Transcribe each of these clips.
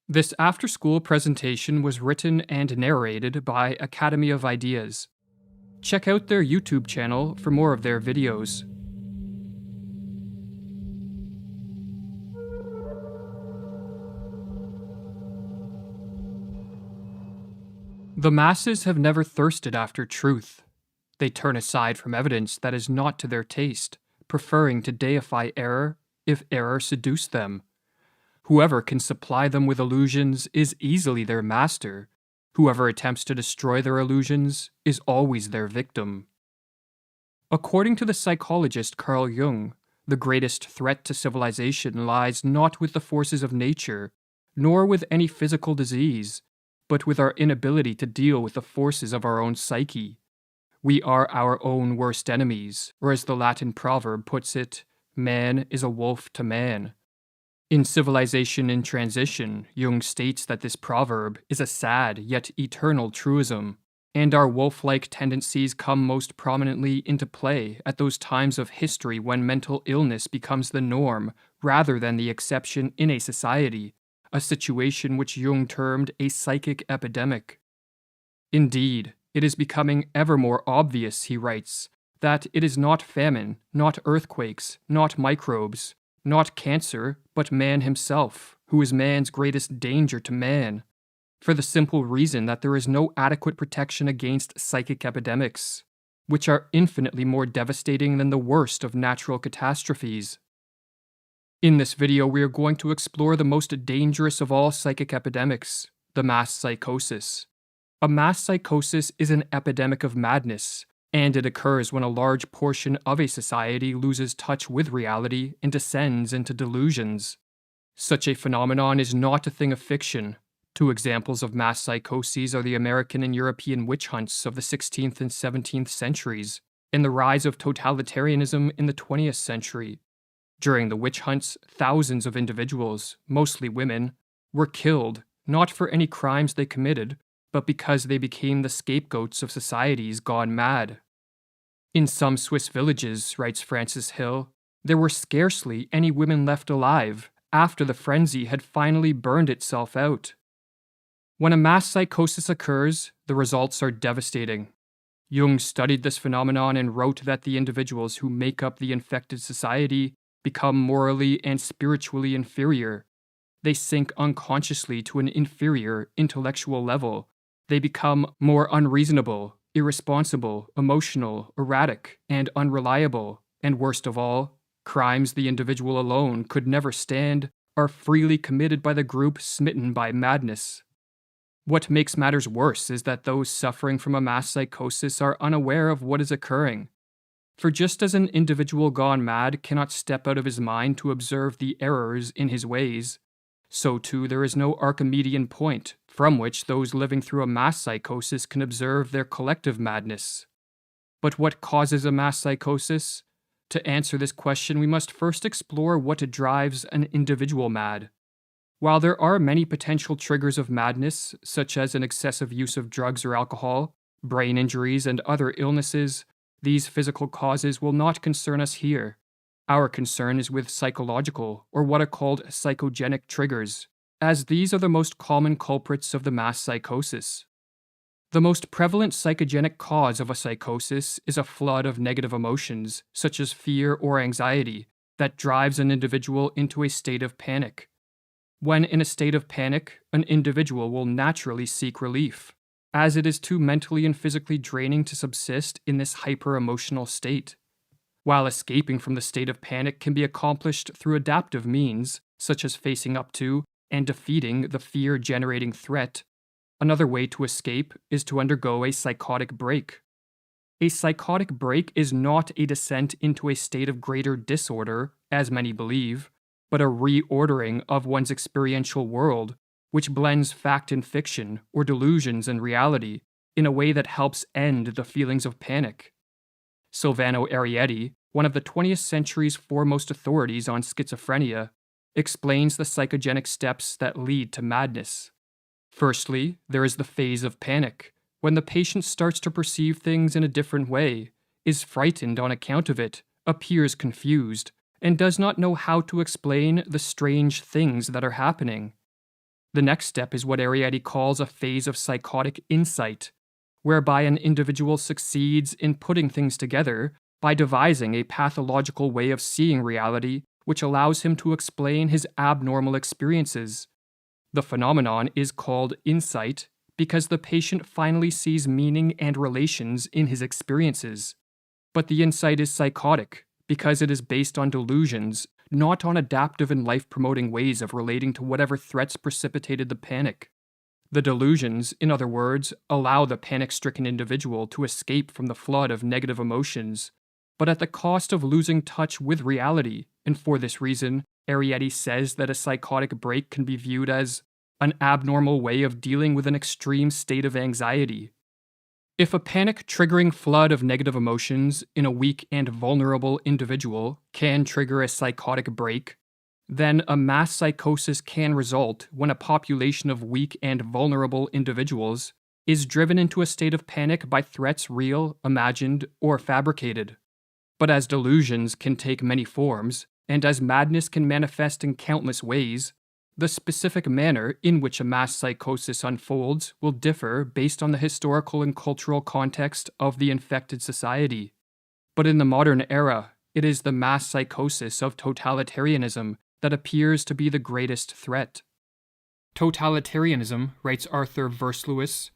This after-school presentation was written and narrated by Academy of Ideas. Check out their YouTube channel for more of their videos. The masses have never thirsted after truth. They turn aside from evidence that is not to their taste, preferring to deify error if error seduce them. Whoever can supply them with illusions is easily their master. Whoever attempts to destroy their illusions is always their victim. According to the psychologist Carl Jung, the greatest threat to civilization lies not with the forces of nature, nor with any physical disease, but with our inability to deal with the forces of our own psyche. We are our own worst enemies, or as the Latin proverb puts it, man is a wolf to man. In Civilization in Transition, Jung states that this proverb is a sad yet eternal truism, and our wolf-like tendencies come most prominently into play at those times of history when mental illness becomes the norm rather than the exception in a society, a situation which Jung termed a psychic epidemic. Indeed, it is becoming ever more obvious, he writes, that it is not famine, not earthquakes, not microbes, not cancer, but man himself, who is man's greatest danger to man, for the simple reason that there is no adequate protection against psychic epidemics, which are infinitely more devastating than the worst of natural catastrophes. In this video, we are going to explore the most dangerous of all psychic epidemics, the mass psychosis. A mass psychosis is an epidemic of madness, and it occurs when a large portion of a society loses touch with reality and descends into delusions. Such a phenomenon is not a thing of fiction. Two examples of mass psychoses are the American and European witch hunts of the 16th and 17th centuries, and the rise of totalitarianism in the 20th century. During the witch hunts, thousands of individuals, mostly women, were killed, not for any crimes they committed, but because they became the scapegoats of societies gone mad. In some Swiss villages, writes Francis Hill, there were scarcely any women left alive after the frenzy had finally burned itself out. When a mass psychosis occurs, the results are devastating. Jung studied this phenomenon and wrote that the individuals who make up the infected society become morally and spiritually inferior. They sink unconsciously to an inferior intellectual level. They become more unreasonable, irresponsible, emotional, erratic, and unreliable, and worst of all, crimes the individual alone could never stand are freely committed by the group smitten by madness. What makes matters worse is that those suffering from a mass psychosis are unaware of what is occurring. For just as an individual gone mad cannot step out of his mind to observe the errors in his ways, so too there is no Archimedean point from which those living through a mass psychosis can observe their collective madness. But what causes a mass psychosis? To answer this question, we must first explore what drives an individual mad. While there are many potential triggers of madness, such as an excessive use of drugs or alcohol, brain injuries, and other illnesses, these physical causes will not concern us here. Our concern is with psychological, or what are called psychogenic triggers, as these are the most common culprits of the mass psychosis. The most prevalent psychogenic cause of a psychosis is a flood of negative emotions, such as fear or anxiety, that drives an individual into a state of panic. When in a state of panic, an individual will naturally seek relief, as it is too mentally and physically draining to subsist in this hyper-emotional state. While escaping from the state of panic can be accomplished through adaptive means, such as facing up to and defeating the fear-generating threat, another way to escape is to undergo a psychotic break. A psychotic break is not a descent into a state of greater disorder, as many believe, but a reordering of one's experiential world, which blends fact and fiction, or delusions and reality, in a way that helps end the feelings of panic. Silvano Arietti, one of the 20th century's foremost authorities on schizophrenia, explains the psychogenic steps that lead to madness. Firstly, there is the phase of panic, when the patient starts to perceive things in a different way, is frightened on account of it, appears confused, and does not know how to explain the strange things that are happening. The next step is what Arrietty calls a phase of psychotic insight, whereby an individual succeeds in putting things together by devising a pathological way of seeing reality which allows him to explain his abnormal experiences. The phenomenon is called insight because the patient finally sees meaning and relations in his experiences. But the insight is psychotic because it is based on delusions, not on adaptive and life-promoting ways of relating to whatever threats precipitated the panic. The delusions, in other words, allow the panic-stricken individual to escape from the flood of negative emotions, but at the cost of losing touch with reality, and for this reason, Arrietty says that a psychotic break can be viewed as an abnormal way of dealing with an extreme state of anxiety. If a panic-triggering flood of negative emotions in a weak and vulnerable individual can trigger a psychotic break, then a mass psychosis can result when a population of weak and vulnerable individuals is driven into a state of panic by threats real, imagined, or fabricated. But as delusions can take many forms, and as madness can manifest in countless ways, the specific manner in which a mass psychosis unfolds will differ based on the historical and cultural context of the infected society. But in the modern era, it is the mass psychosis of totalitarianism that appears to be the greatest threat. Totalitarianism, writes Arthur Versluis,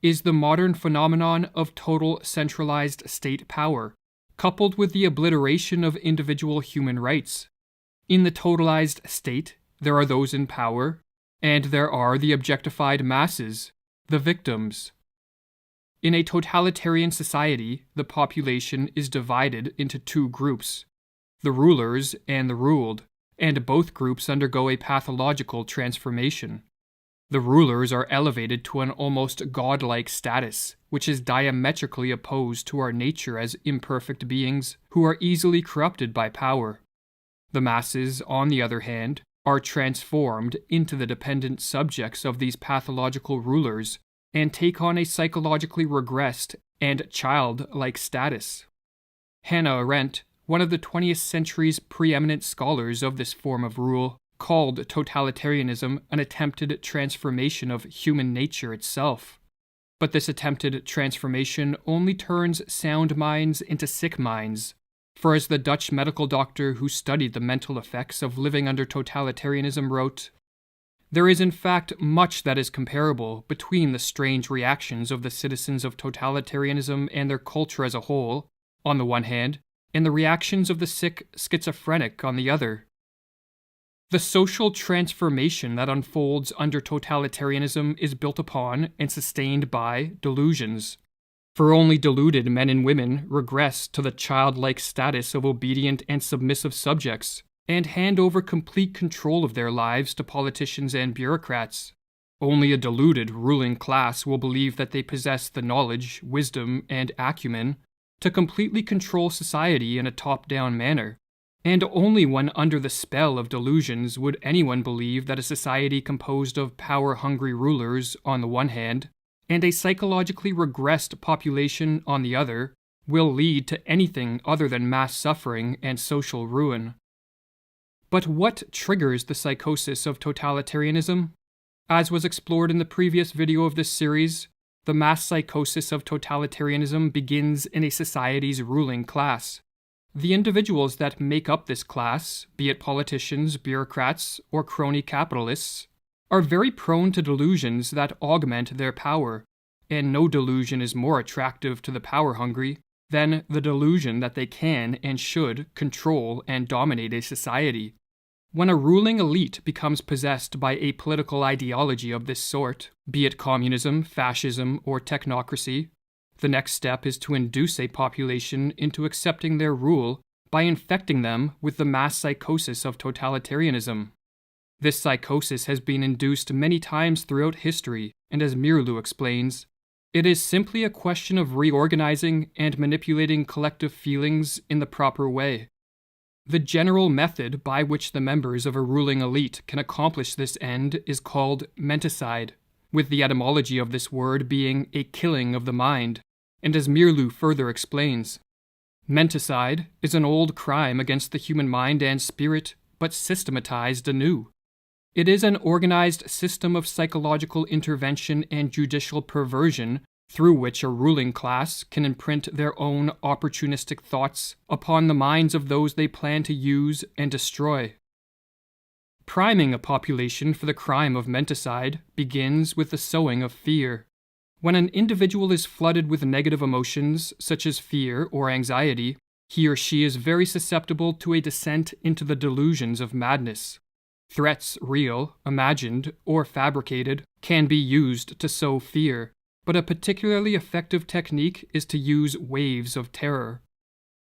is the modern phenomenon of total centralized state power, coupled with the obliteration of individual human rights. In the totalized state, there are those in power, and there are the objectified masses, the victims. In a totalitarian society, the population is divided into two groups, the rulers and the ruled, and both groups undergo a pathological transformation. The rulers are elevated to an almost godlike status, which is diametrically opposed to our nature as imperfect beings who are easily corrupted by power. The masses, on the other hand, are transformed into the dependent subjects of these pathological rulers and take on a psychologically regressed and childlike status. Hannah Arendt, one of the 20th century's preeminent scholars of this form of rule, called totalitarianism an attempted transformation of human nature itself. But this attempted transformation only turns sound minds into sick minds. For as the Dutch medical doctor who studied the mental effects of living under totalitarianism wrote, "There is in fact much that is comparable between the strange reactions of the citizens of totalitarianism and their culture as a whole, on the one hand, and the reactions of the sick schizophrenic on the other." The social transformation that unfolds under totalitarianism is built upon and sustained by delusions. For only deluded men and women regress to the childlike status of obedient and submissive subjects, and hand over complete control of their lives to politicians and bureaucrats. Only a deluded ruling class will believe that they possess the knowledge, wisdom, and acumen to completely control society in a top-down manner. And only when under the spell of delusions would anyone believe that a society composed of power-hungry rulers on the one hand, and a psychologically regressed population on the other, will lead to anything other than mass suffering and social ruin. But what triggers the psychosis of totalitarianism? As was explored in the previous video of this series, the mass psychosis of totalitarianism begins in a society's ruling class. The individuals that make up this class, be it politicians, bureaucrats, or crony capitalists, are very prone to delusions that augment their power, and no delusion is more attractive to the power-hungry than the delusion that they can and should control and dominate a society. When a ruling elite becomes possessed by a political ideology of this sort, be it communism, fascism, or technocracy, the next step is to induce a population into accepting their rule by infecting them with the mass psychosis of totalitarianism. This psychosis has been induced many times throughout history, and as Mirlu explains, it is simply a question of reorganizing and manipulating collective feelings in the proper way. The general method by which the members of a ruling elite can accomplish this end is called menticide, with the etymology of this word being a killing of the mind, and as Mirlu further explains, menticide is an old crime against the human mind and spirit, but systematized anew. It is an organized system of psychological intervention and judicial perversion through which a ruling class can imprint their own opportunistic thoughts upon the minds of those they plan to use and destroy. Priming a population for the crime of menticide begins with the sowing of fear. When an individual is flooded with negative emotions, such as fear or anxiety, he or she is very susceptible to a descent into the delusions of madness. Threats, real, imagined, or fabricated, can be used to sow fear, but a particularly effective technique is to use waves of terror.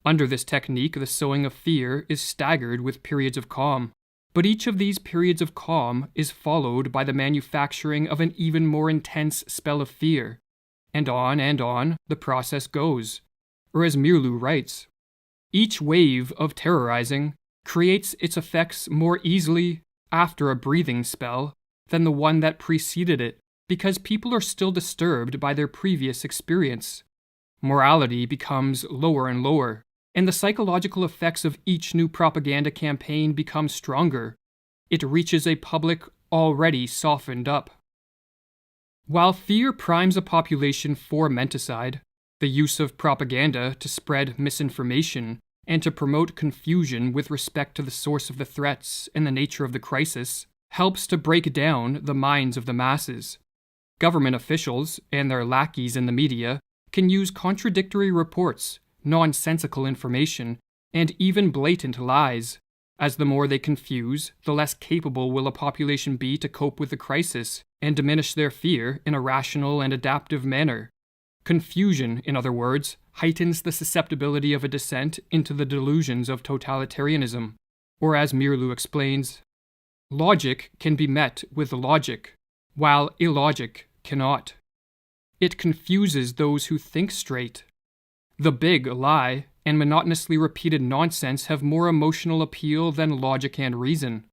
Under this technique, the sowing of fear is staggered with periods of calm, but each of these periods of calm is followed by the manufacturing of an even more intense spell of fear, and on the process goes. Or as Mirlu writes, each wave of terrorizing creates its effects more easily after a breathing spell than the one that preceded it, because people are still disturbed by their previous experience. Morality becomes lower and lower, and the psychological effects of each new propaganda campaign become stronger. It reaches a public already softened up. While fear primes a population for menticide, the use of propaganda to spread misinformation and to promote confusion with respect to the source of the threats and the nature of the crisis helps to break down the minds of the masses. Government officials and their lackeys in the media can use contradictory reports, nonsensical information, and even blatant lies. As the more they confuse, the less capable will a population be to cope with the crisis and diminish their fear in a rational and adaptive manner. Confusion, in other words, heightens the susceptibility of a descent into the delusions of totalitarianism. Or as Mirlu explains, logic can be met with logic, while illogic cannot. It confuses those who think straight. The big lie and monotonously repeated nonsense have more emotional appeal than logic and reason.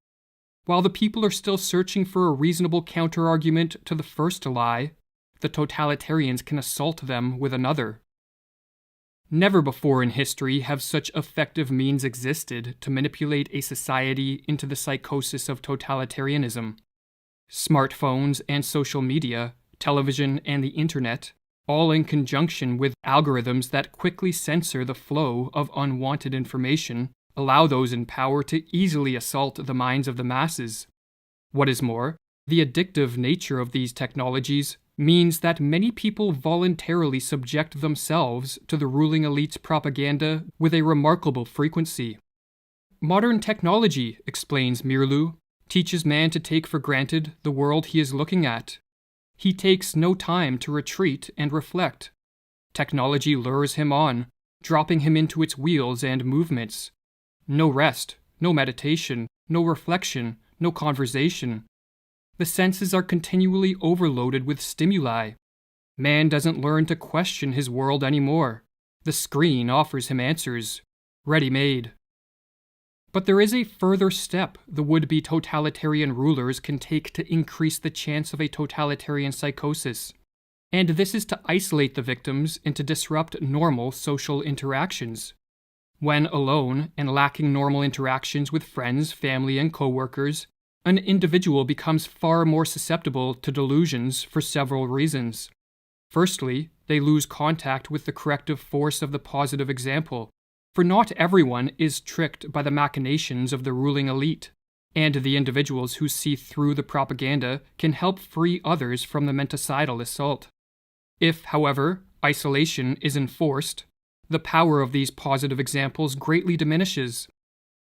While the people are still searching for a reasonable counter-argument to the first lie, the totalitarians can assault them with another. Never before in history have such effective means existed to manipulate a society into the psychosis of totalitarianism. Smartphones and social media, television and the internet, all in conjunction with algorithms that quickly censor the flow of unwanted information, allow those in power to easily assault the minds of the masses. What is more, the addictive nature of these technologies means that many people voluntarily subject themselves to the ruling elite's propaganda with a remarkable frequency. Modern technology, explains Mirlu, teaches man to take for granted the world he is looking at. He takes no time to retreat and reflect. Technology lures him on, dropping him into its wheels and movements. No rest, no meditation, no reflection, no conversation. The senses are continually overloaded with stimuli. Man doesn't learn to question his world anymore. The screen offers him answers, ready-made. But there is a further step the would-be totalitarian rulers can take to increase the chance of a totalitarian psychosis, and this is to isolate the victims and to disrupt normal social interactions. When alone and lacking normal interactions with friends, family, and co-workers, an individual becomes far more susceptible to delusions for several reasons. Firstly, they lose contact with the corrective force of the positive example, for not everyone is tricked by the machinations of the ruling elite, and the individuals who see through the propaganda can help free others from the menticidal assault. If, however, isolation is enforced, the power of these positive examples greatly diminishes.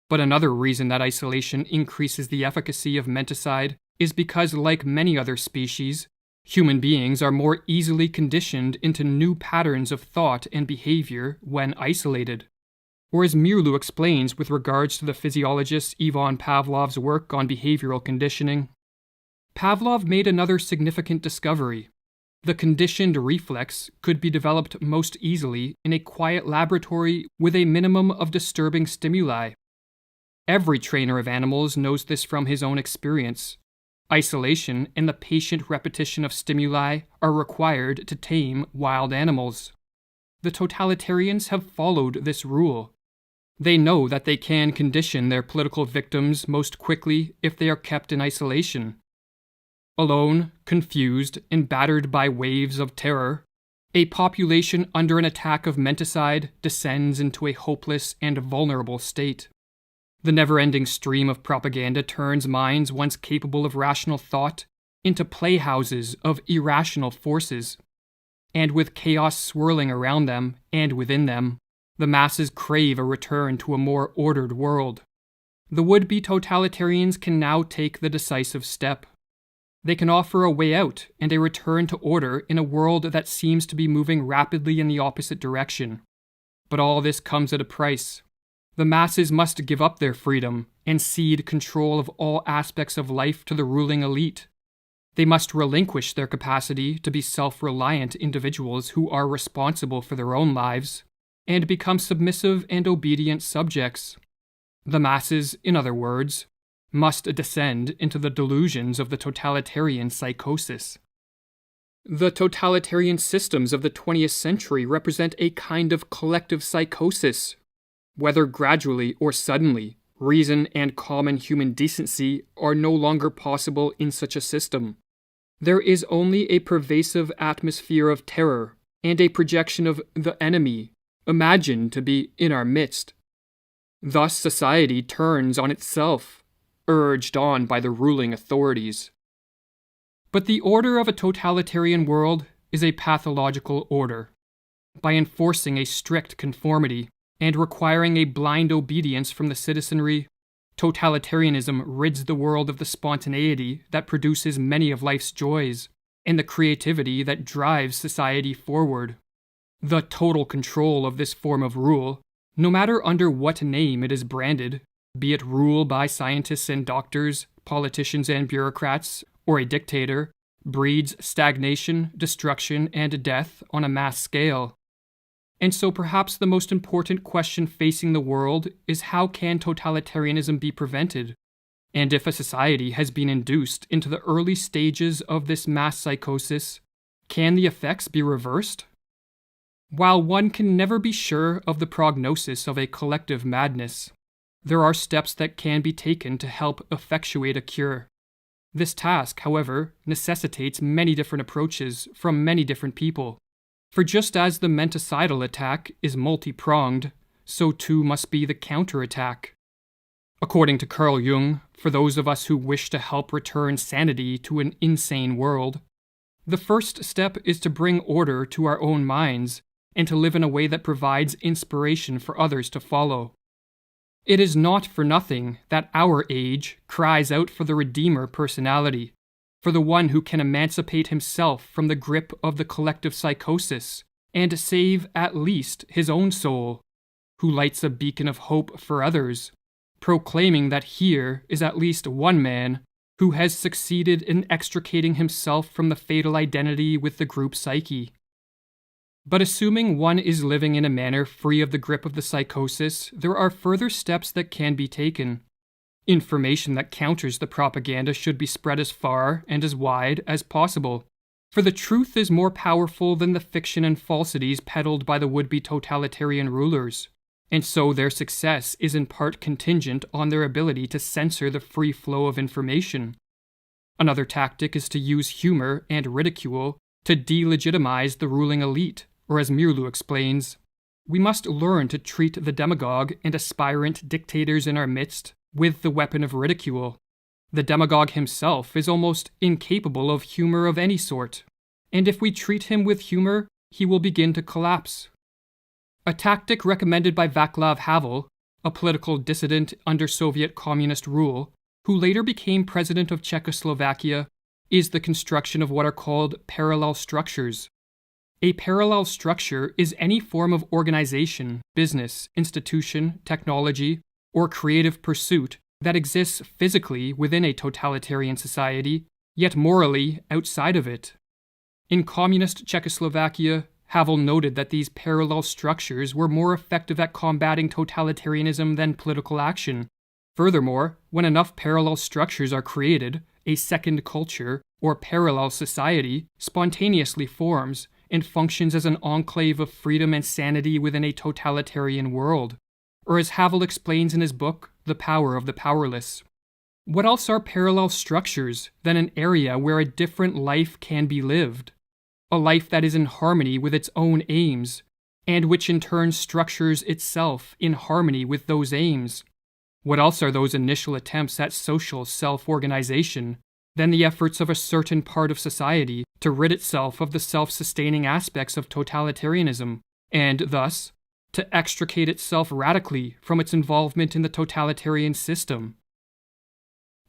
But another reason that isolation increases the efficacy of menticide is because, like many other species, human beings are more easily conditioned into new patterns of thought and behavior when isolated. Or as Mirlu explains with regards to the physiologist Ivan Pavlov's work on behavioral conditioning, Pavlov made another significant discovery. The conditioned reflex could be developed most easily in a quiet laboratory with a minimum of disturbing stimuli. Every trainer of animals knows this from his own experience. Isolation and the patient repetition of stimuli are required to tame wild animals. The totalitarians have followed this rule. They know that they can condition their political victims most quickly if they are kept in isolation. Alone, confused, and battered by waves of terror, a population under an attack of menticide descends into a hopeless and vulnerable state. The never-ending stream of propaganda turns minds once capable of rational thought into playhouses of irrational forces, and with chaos swirling around them and within them, the masses crave a return to a more ordered world. The would-be totalitarians can now take the decisive step. They can offer a way out and a return to order in a world that seems to be moving rapidly in the opposite direction. But all this comes at a price. The masses must give up their freedom and cede control of all aspects of life to the ruling elite. They must relinquish their capacity to be self-reliant individuals who are responsible for their own lives, and become submissive and obedient subjects. The masses, in other words, must descend into the delusions of the totalitarian psychosis. The totalitarian systems of the 20th century represent a kind of collective psychosis. Whether gradually or suddenly, reason and common human decency are no longer possible in such a system. There is only a pervasive atmosphere of terror and a projection of the enemy, imagined to be in our midst. Thus society turns on itself, urged on by the ruling authorities. But the order of a totalitarian world is a pathological order. By enforcing a strict conformity and requiring a blind obedience from the citizenry, totalitarianism rids the world of the spontaneity that produces many of life's joys and the creativity that drives society forward. The total control of this form of rule, no matter under what name it is branded, be it rule by scientists and doctors, politicians and bureaucrats, or a dictator, breeds stagnation, destruction, and death on a mass scale. And so perhaps the most important question facing the world is how can totalitarianism be prevented? And if a society has been induced into the early stages of this mass psychosis, can the effects be reversed? While one can never be sure of the prognosis of a collective madness, there are steps that can be taken to help effectuate a cure. This task, however, necessitates many different approaches from many different people. For just as the menticidal attack is multi-pronged, so too must be the counterattack. According to Carl Jung, for those of us who wish to help return sanity to an insane world, the first step is to bring order to our own minds and to live in a way that provides inspiration for others to follow. It is not for nothing that our age cries out for the Redeemer personality, for the one who can emancipate himself from the grip of the collective psychosis and save at least his own soul, who lights a beacon of hope for others, proclaiming that here is at least one man who has succeeded in extricating himself from the fatal identity with the group psyche. But assuming one is living in a manner free of the grip of the psychosis, there are further steps that can be taken. Information that counters the propaganda should be spread as far and as wide as possible, for the truth is more powerful than the fiction and falsities peddled by the would-be totalitarian rulers, and so their success is in part contingent on their ability to censor the free flow of information. Another tactic is to use humor and ridicule to delegitimize the ruling elite, or as Mirlu explains, we must learn to treat the demagogue and aspirant dictators in our midst with the weapon of ridicule. The demagogue himself is almost incapable of humor of any sort, and if we treat him with humor, he will begin to collapse. A tactic recommended by Václav Havel, a political dissident under Soviet communist rule, who later became president of Czechoslovakia, is the construction of what are called parallel structures. A parallel structure is any form of organization, business, institution, technology, or creative pursuit that exists physically within a totalitarian society, yet morally outside of it. In communist Czechoslovakia, Havel noted that these parallel structures were more effective at combating totalitarianism than political action. Furthermore, when enough parallel structures are created, a second culture, or parallel society, spontaneously forms and functions as an enclave of freedom and sanity within a totalitarian world. Or as Havel explains in his book, The Power of the Powerless, what else are parallel structures than an area where a different life can be lived? A life that is in harmony with its own aims, and which in turn structures itself in harmony with those aims. What else are those initial attempts at social self-organization than the efforts of a certain part of society to rid itself of the self-sustaining aspects of totalitarianism, and thus, to extricate itself radically from its involvement in the totalitarian system?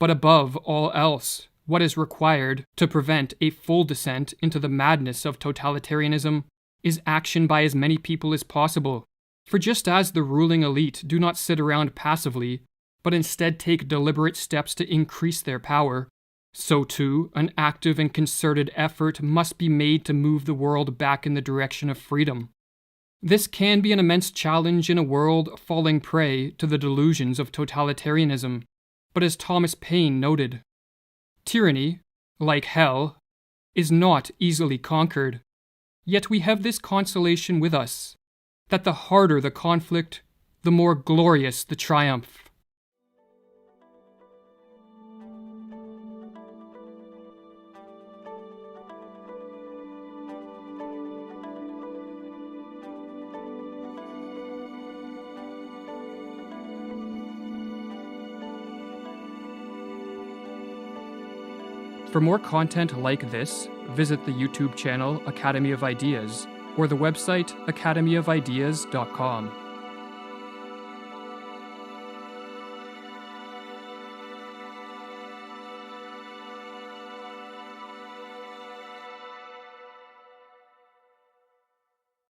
But above all else, what is required to prevent a full descent into the madness of totalitarianism is action by as many people as possible. For just as the ruling elite do not sit around passively, but instead take deliberate steps to increase their power, so too an active and concerted effort must be made to move the world back in the direction of freedom. This can be an immense challenge in a world falling prey to the delusions of totalitarianism, but as Thomas Paine noted, tyranny, like hell, is not easily conquered. Yet we have this consolation with us, that the harder the conflict, the more glorious the triumph. For more content like this, visit the YouTube channel Academy of Ideas or the website academyofideas.com.